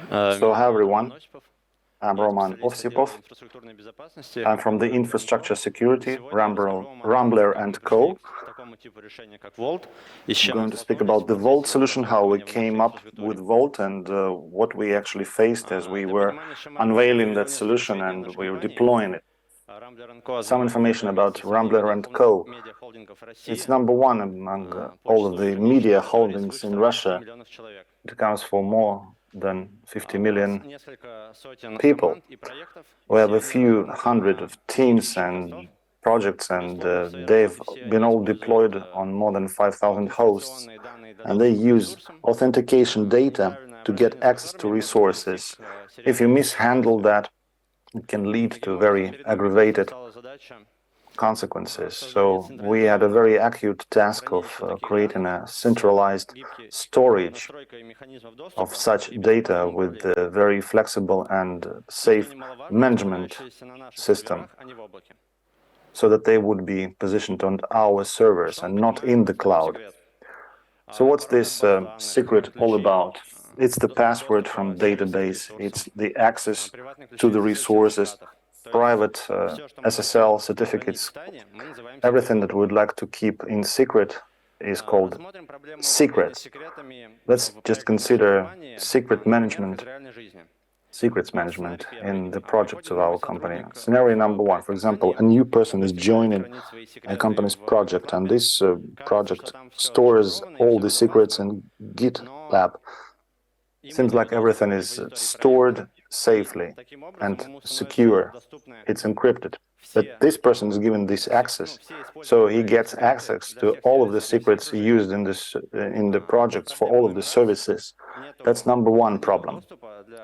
So, hi everyone, I'm Roman Ovsipov. I'm from the Infrastructure Security, Rambler & Co. I'm going to speak about the Vault solution, how we came up with Vault, and what we actually faced as we were unveiling that solution and we were deploying it. Some information about Rambler & Co. It's number one among all of the media holdings in Russia. It accounts for more than 50 million people. We have a few hundred of teams and projects, and they've been all deployed on more than 5,000 hosts, and they use authentication data to get access to resources. If you mishandle that, it can lead to very aggravated consequences. So we had a very acute task of creating a centralized storage of such data with a very flexible and safe management system, so that they would be positioned on our servers and not in the cloud. So what's this secret all about? It's the password from database, it's the access to the resources, private SSL certificates. Everything that we'd like to keep in secret is called secrets. Let's just consider secrets management in the projects of our company. Scenario number one, for example, a new person is joining a company's project, and this project stores all the secrets in GitLab. Seems like everything is stored safely and secure. It's encrypted. But this person is given this access, so he gets access to all of the secrets used in the projects for all of the services. That's number one problem.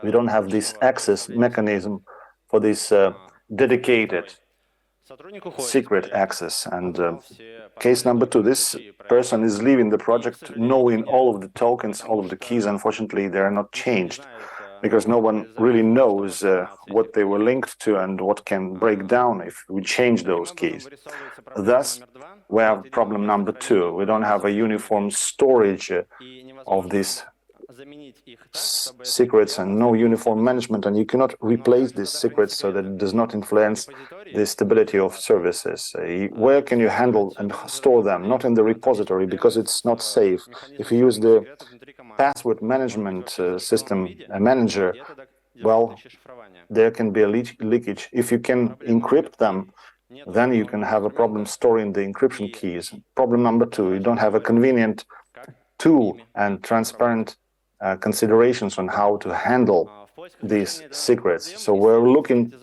We don't have this access mechanism for this dedicated secret access. And case number two, this person is leaving the project knowing all of the tokens, all of the keys. Unfortunately, they are not changed, because no one really knows what they were linked to and what can break down if we change those keys. Thus, we have problem number two. We don't have a uniform storage of these secrets and no uniform management, and you cannot replace these secrets so that it does not influence the stability of services. Where can you handle and store them? Not in the repository, because it's not safe. If you use the password management system, a manager, well, there can be a leakage. If you can encrypt them, then you can have a problem storing the encryption keys. Problem number two, you don't have a convenient tool and transparent considerations on how to handle these secrets. So we're looking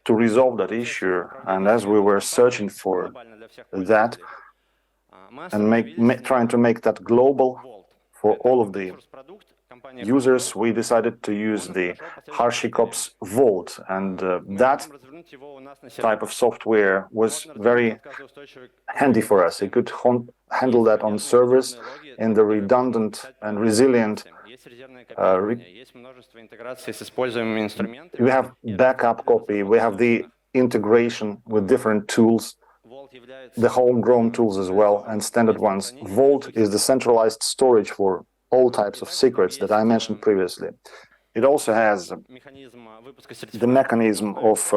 to resolve that issue, and as we were searching for that and trying to make that global for all of the users, we decided to use the HashiCorp's Vault, and that type of software was very handy for us. It could handle that on servers in the redundant and resilient. We have backup copy, we have the integration with different tools, the homegrown tools as well, and standard ones. Vault is the centralized storage for all types of secrets that I mentioned previously. It also has the mechanism of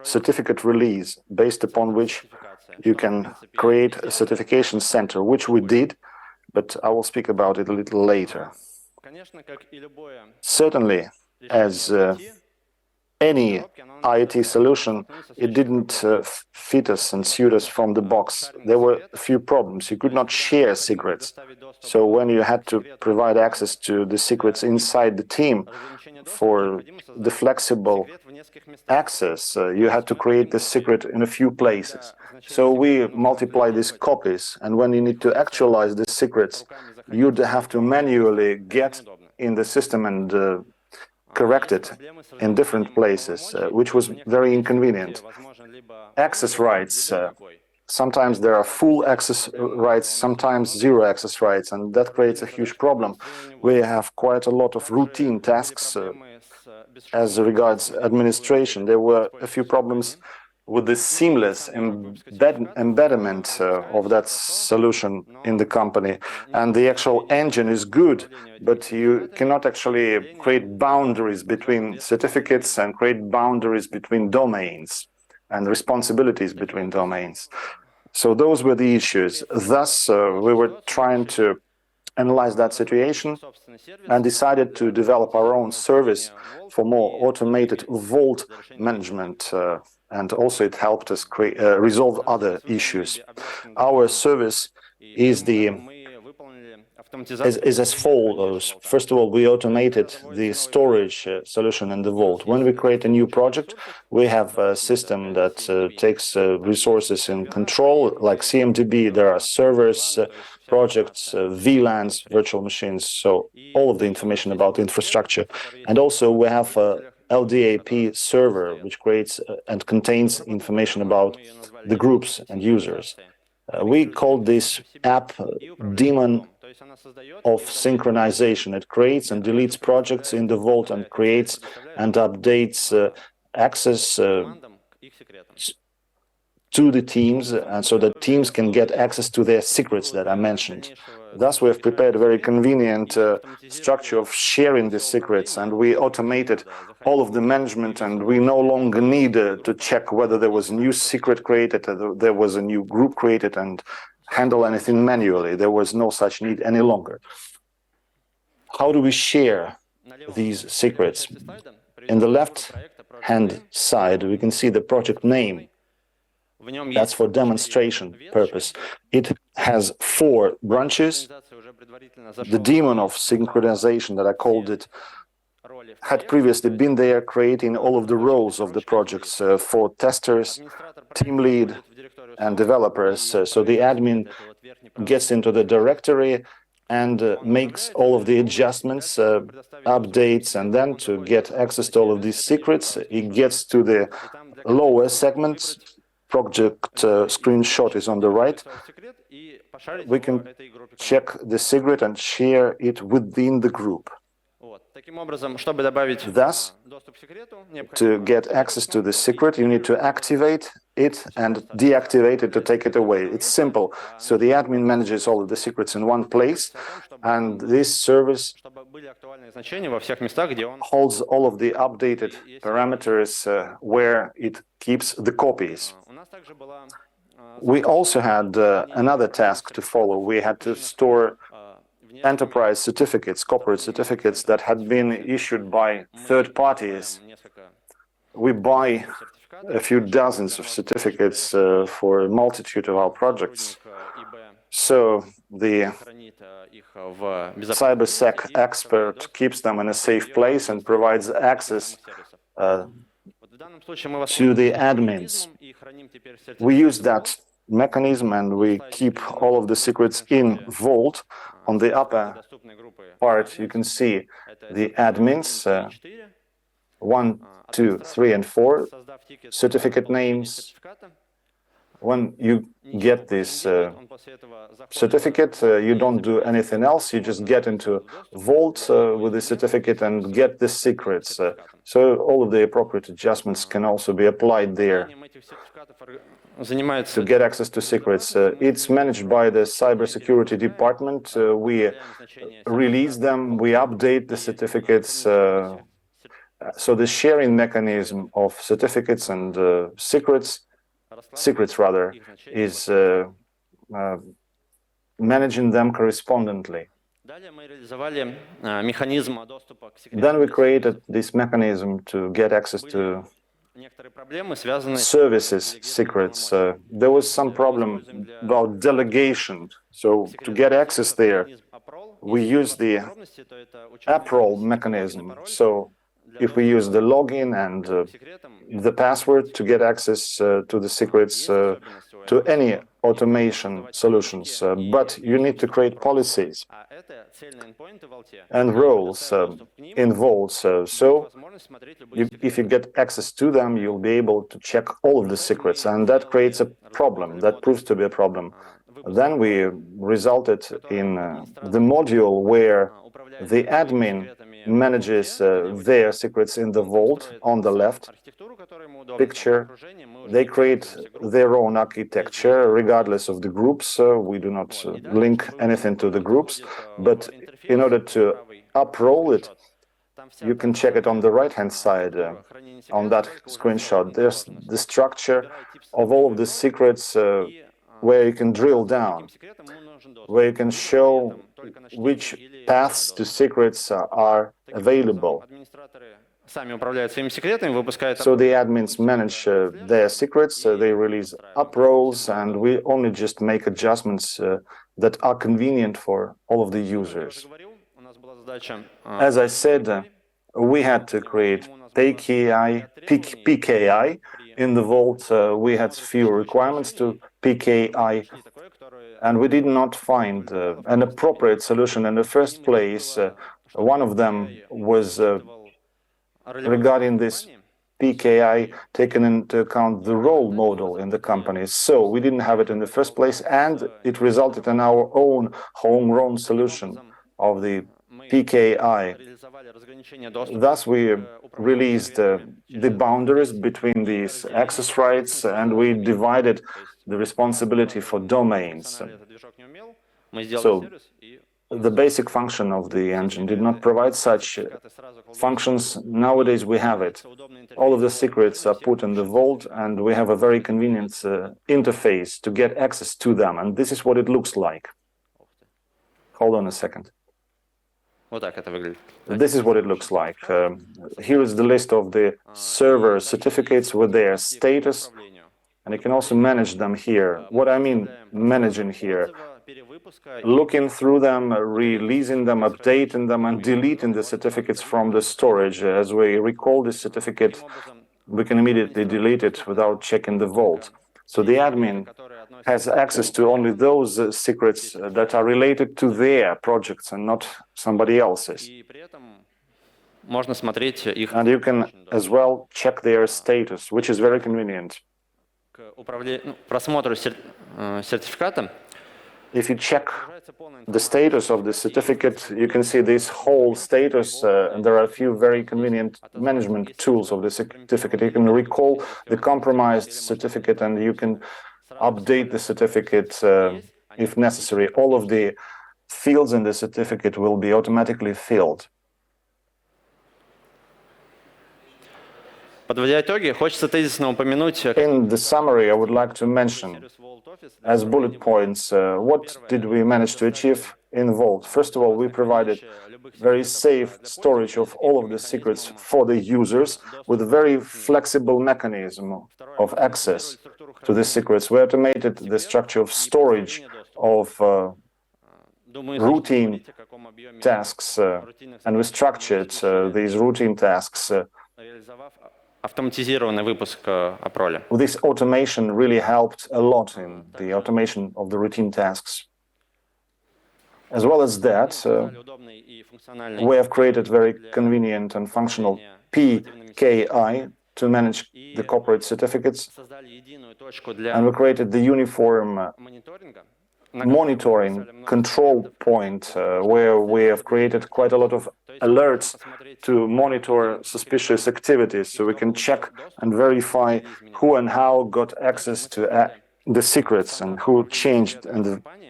certificate release, based upon which you can create a certification center, which we did, but I will speak about it a little later. Certainly, as any IT solution, it didn't fit us and suit us from the box. There were a few problems. You could not share secrets. So when you had to provide access to the secrets inside the team for the flexible access, you had to create the secret in a few places. So we multiply these copies, and when you need to actualize the secrets, you'd have to manually get in the system and correct it in different places, which was very inconvenient. Access rights. Sometimes there are full access rights, sometimes zero access rights, and that creates a huge problem. We have quite a lot of routine tasks as regards administration. There were a few problems with the seamless embedment of that solution in the company. And the actual engine is good, but you cannot actually create boundaries between certificates and create boundaries between domains and responsibilities between domains. So those were the issues. Thus, we were trying to analyze that situation and decided to develop our own service for more automated vault management. And also it helped us resolve other issues. Our service is as follows. First of all, we automated the storage solution in the vault. When we create a new project, we have a system that takes resources in control, like CMDB. There are servers, projects, VLANs, virtual machines, so all of the information about the infrastructure. And also we have a LDAP server, which creates and contains information about the groups and users. We call this app daemon of synchronization. It creates and deletes projects in the vault and creates and updates access to the teams, and so that teams can get access to their secrets that I mentioned. Thus, we have prepared a very convenient structure of sharing the secrets, and we automated all of the management, and we no longer need to check whether there was a new secret created, or there was a new group created, and handle anything manually. There was no such need any longer. How do we share these secrets? In the left-hand side, we can see the project name. That's for demonstration purpose. It has 4 branches. The daemon of synchronization that I called it had previously been there, creating all of the roles of the projects for testers, team lead, and developers. So the admin gets into the directory and makes all of the adjustments, updates, and then to get access to all of these secrets, it gets to the lower segments. Project screenshot is on the right. We can check the secret and share it within the group. Thus, to get access to the secret, you need to activate it and deactivate it to take it away. It's simple. So the admin manages all of the secrets in one place, and this service holds all of the updated parameters where it keeps the copies. We also had another task to follow. We had to store enterprise certificates, corporate certificates that had been issued by third parties. We buy a few dozens of certificates for a multitude of our projects. So the cybersec expert keeps them in a safe place and provides access to the admins. We use that mechanism and we keep all of the secrets in Vault. On the upper part, you can see the admins, 1, 2, 3, and 4, certificate names. When you get this certificate, you don't do anything else. You just get into Vault with the certificate and get the secrets. So all of the appropriate adjustments can also be applied there to get access to secrets. It's managed by the cybersecurity department. We release them, we update the certificates. So the sharing mechanism of certificates and secrets is managing them correspondingly. Then we created this mechanism to get access to services secrets. There was some problem about delegation. So to get access there, we use the app role mechanism. So if we use the login and the password to get access to the secrets to any automation solutions, but you need to create policies and roles in Vault. So if you get access to them, you'll be able to check all of the secrets, and that creates a problem. That proves to be a problem. Then we resulted in the module where the admin manages their secrets in the Vault on the left picture. they create their own architecture regardless of the groups. We do not link anything to the groups, but in order to uproll it, you can check it on the right-hand side on that screenshot. There's the structure of all of the secrets where you can drill down, where you can show which paths to secrets are available. So the admins manage their secrets, they release uprolls, and we only just make adjustments that are convenient for all of the users. As I said, we had to create PKI. In the Vault, we had few requirements to PKI, and we did not find an appropriate solution in the first place. One of them was regarding this PKI, taken into account the role model in the company. So we didn't have it in the first place, and it resulted in our own homegrown solution of the PKI. Thus, we released the boundaries between these access rights, and we divided the responsibility for domains. So the basic function of the engine did not provide such functions. Nowadays we have it. All of the secrets are put in the Vault, and we have a very convenient interface to get access to them. And this is what it looks like. Hold on a second. This is what it looks like. Here is the list of the server certificates with their status, and you can also manage them here. What I mean managing here, looking through them, releasing them, updating them, and deleting the certificates from the storage. As we recall this certificate, we can immediately delete it without checking the Vault. So the admin has access to only those secrets that are related to their projects and not somebody else's. And you can as well check their status, which is very convenient. If you check the status of the certificate, you can see this whole status, and there are a few very convenient management tools of the certificate. You can recall the compromised certificate, and you can update the certificate if necessary. All of the fields in the certificate will be automatically filled. In the summary, I would like to mention, as bullet points, what did we manage to achieve in Vault? First of all, we provided very safe storage of all of the secrets for the users with a very flexible mechanism of access to the secrets. We automated the structure of storage of routine tasks, and we structured these routine tasks. This automation really helped a lot in the automation of the routine tasks. As well as that, we have created very convenient and functional PKI to manage the corporate certificates, and we created the uniform monitoring control point where we have created quite a lot of alerts to monitor suspicious activities, so we can check and verify who and how got access to the secrets and who changed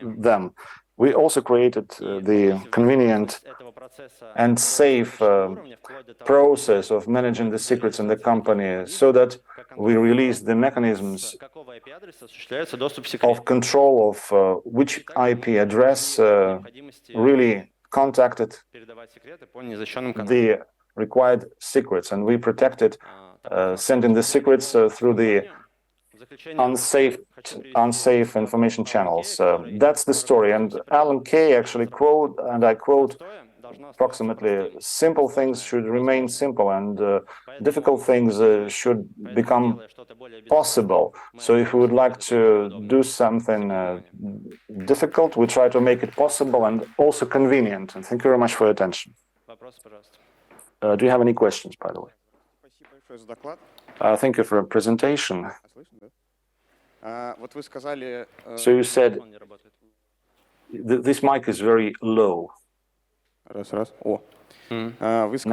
them. We also created the convenient and safe process of managing the secrets in the company, so that we release the mechanisms of control of which IP address really contacted the required secrets, and we protected sending the secrets through the unsafe information channels. That's the story. And Alan Kay actually quote, and I quote, approximately, simple things should remain simple, and difficult things should become possible. So if we would like to do something difficult, we try to make it possible and also convenient. And thank you very much for your attention. Do you have any questions, by the way? Thank you for your presentation. So you said this mic is very low. Now it's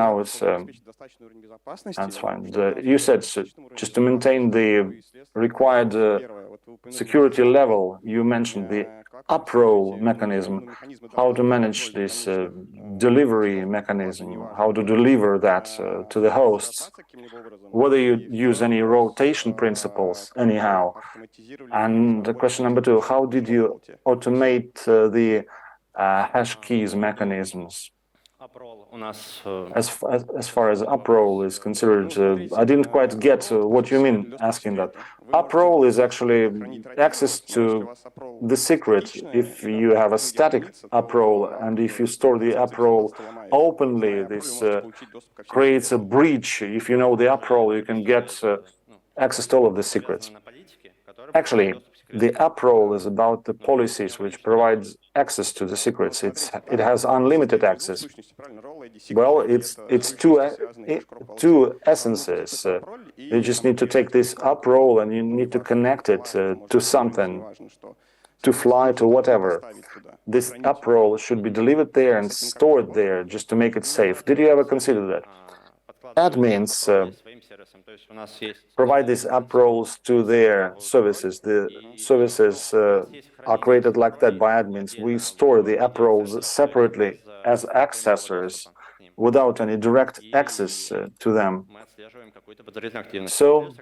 that's fine. You said just to maintain the required security level, you mentioned the uproll mechanism, how to manage this delivery mechanism, how to deliver that to the hosts, whether you use any rotation principles anyhow. And question number two, how did you automate the hash keys mechanisms? As far as uproll is considered, I didn't quite get what you mean asking that. Uproll is actually access to the secret. If you have a static uproll and if you store the uproll openly, this creates a breach. If you know the uproll, you can get access to all of the secrets. Actually, the uproll is about the policies which provides access to the secrets. It has unlimited access. Well, it's two essences. You just need to take this uproll and you need to connect it to something, to fly to whatever. This uproll should be delivered there and stored there just to make it safe. Did you ever consider that? Admins provide these uprolls to their services. The services are created like that by admins. We store the uprolls separately as accessors without any direct access to them. So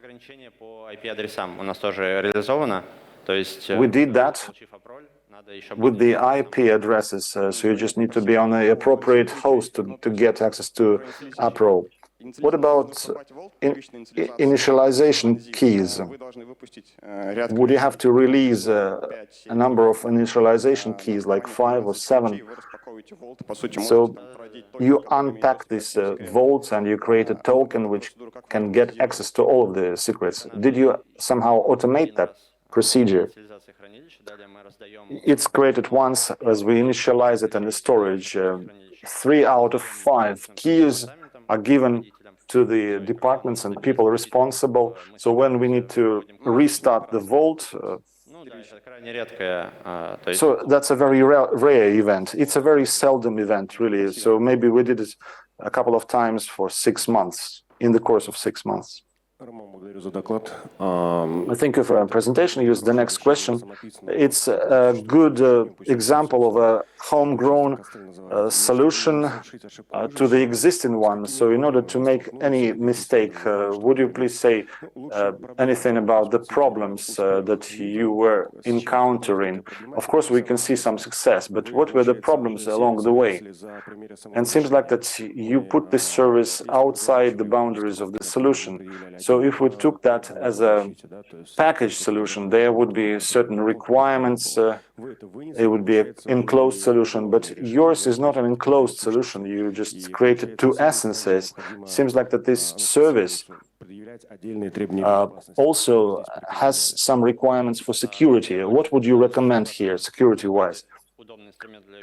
we did that with the IP addresses, so you just need to be on the appropriate host to get access to uproll. What about initialization keys? Would you have to release a number of initialization keys, like 5 or 7? So you unpack these vaults and you create a token which can get access to all of the secrets. Did you somehow automate that procedure? It's created once as we initialize it in the storage. 3 out of 5 keys are given to the departments and people responsible. So when we need to restart the vault, so that's a very rare event. It's a very seldom event, really. So maybe we did it a couple of times for 6 months, in the course of 6 months. Thank you for your presentation. Use the next question. It's a good example of a homegrown solution to the existing one. So in order to make any mistake, would you please say anything about the problems that you were encountering? Of course, we can see some success, but what were the problems along the way? And it seems like that you put this service outside the boundaries of the solution. So if we took that as a package solution, there would be certain requirements. It would be an enclosed solution, but yours is not an enclosed solution. You just created 2 essences. Seems like that this service also has some requirements for security. What would you recommend here, security-wise?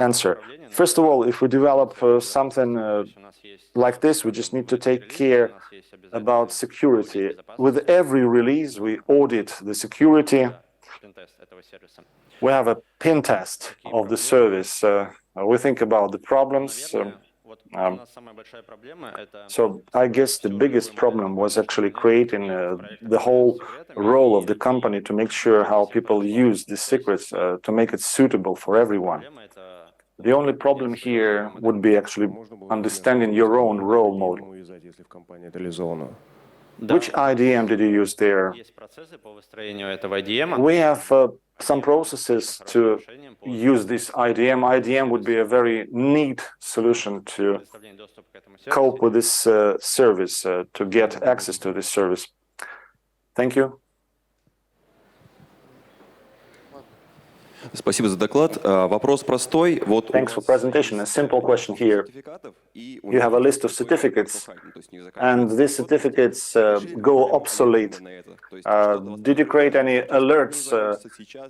Answer. First of all, if we develop something like this, we just need to take care about security. With every release, we audit the security. We have a pin test of the service. We think about the problems. So I guess the biggest problem was actually creating the whole role of the company to make sure how people use the secrets to make it suitable for everyone. The only problem here would be actually understanding your own role model. Which IDM did you use there? We have some processes to use this IDM. IDM would be a very neat solution to cope with this service, to get access to this service. Thank you. Спасибо за доклад. Вопрос простой. Thanks for presentation. A simple question here. You have a list of certificates, and these certificates go obsolete. Did you create any alerts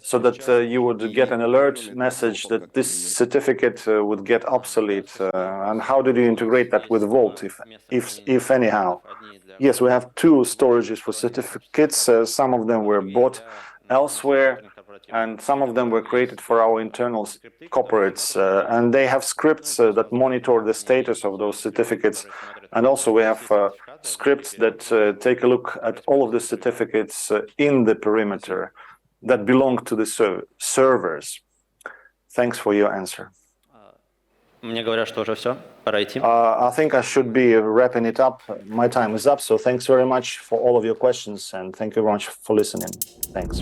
so that you would get an alert message that this certificate would get obsolete? And how did you integrate that with Vault, if anyhow? Yes, we have 2 storages for certificates. Some of them were bought elsewhere. and some of them were created for our internal corporates, and they have scripts that monitor the status of those certificates. And also we have scripts that take a look at all of the certificates in the perimeter that belong to the servers. Thanks for your answer. Мне говорят, что уже все, пора идти. I think I should be wrapping it up. My time is up, so thanks very much for all of your questions, and thank you very much for listening. Thanks.